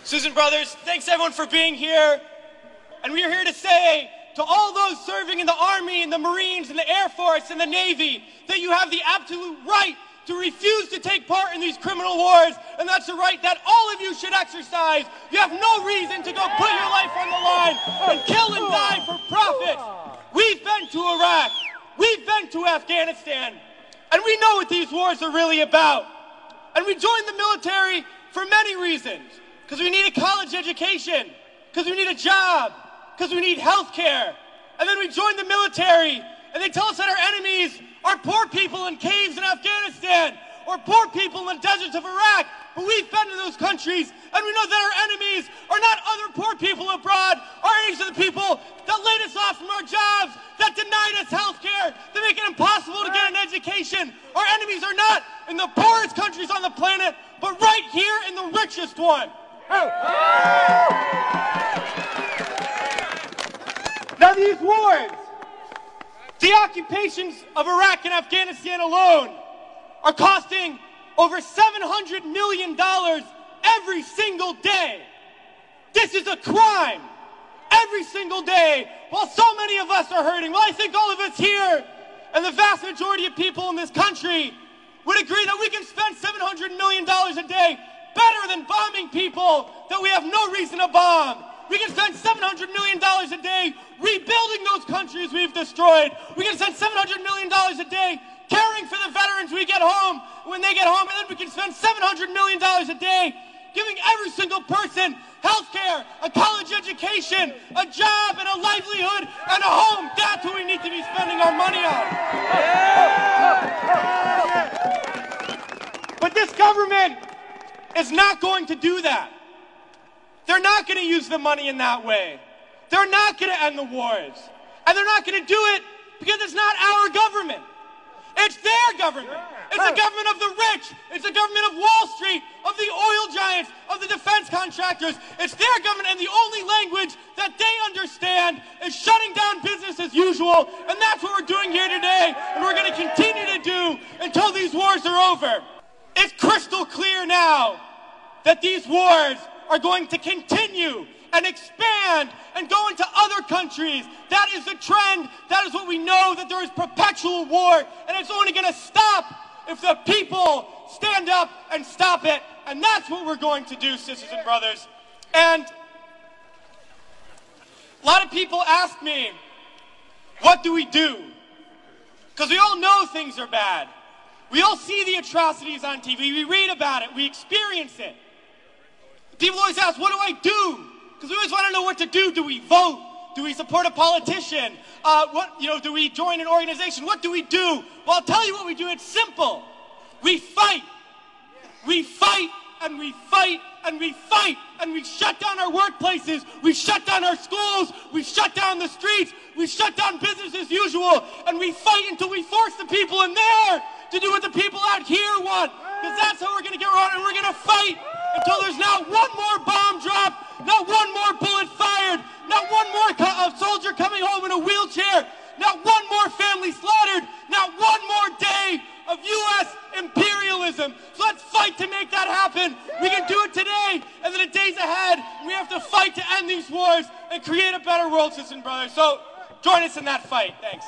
Sisters and brothers, thanks everyone for being here. And we are here to say to all those serving in the Army and the Marines and the Air Force and the Navy that you have the absolute right to refuse to take part in these criminal wars, and that's a right that all of you should exercise. You have no reason to go put your life on the line and kill and die for profit. We've been to Iraq, we've been to Afghanistan, and we know what these wars are really about. And we joined the military for many reasons. Because we need a college education, because we need a job, because we need health care. And then we joined the military, and they tell us that our enemies are poor people in caves in Afghanistan, or poor people in the deserts of Iraq. But we've been to those countries, and we know that our enemies are not other poor people abroad. Our enemies are the people that laid us off from our jobs, that denied us health care, that make it impossible to get an education. Our enemies are not in the poorest countries on the planet, but right here in the richest one. Now these wars, the occupations of Iraq and Afghanistan alone, are costing over $700 million every single day. This is a crime every single day, while so many of us are hurting. Well, I think all of us here and the vast majority of people in this country would agree that we can spend $700 million a day better than bombing people that we have no reason to bomb. We can spend $700 million a day rebuilding those countries we've destroyed. We can spend $700 million a day caring for the veterans we get home when they get home. And then we can spend $700 million a day giving every single person health care, a college education, a job, and a livelihood, and a home. That's what we need to be spending our money on. But this government is not going to do that. They're not going to use the money in that way. They're not going to end the wars. And they're not going to do it because it's not our government. It's their government. It's the government of the rich. It's the government of Wall Street, of the oil giants, of the defense contractors. It's their government, and the only language that they understand is shutting down business as usual. And that's what we're doing here today, and we're going to continue to do until these wars are over. It's crystal clear now that these wars are going to continue and expand and go into other countries. That is the trend. That is what we know, that there is perpetual war, and it's only going to stop if the people stand up and stop it. And that's what we're going to do, sisters and brothers. And a lot of people ask me, what do we do? Because we all know things are bad. We all see the atrocities on TV. We read about it. We experience it. People always ask, what do I do? Because we always want to know what to do. Do we vote? Do we support a politician? Do we join an organization? What do we do? Well, I'll tell you what we do. It's simple. We fight. We fight and we fight and we fight. And we shut down our workplaces. We shut down our schools. We shut down the streets. We shut down business as usual. And we fight until we force the people in there to do what the people out here want. Because that's how we're going to get around, and we're going to fight until there's not one more bomb drop, not one more bullet fired, not one more soldier coming home in a wheelchair, not one more family slaughtered, not one more day of U.S. imperialism. So let's fight to make that happen. We can do it today, and then the days ahead, we have to fight to end these wars and create a better world, sisters and brothers. So join us in that fight. Thanks.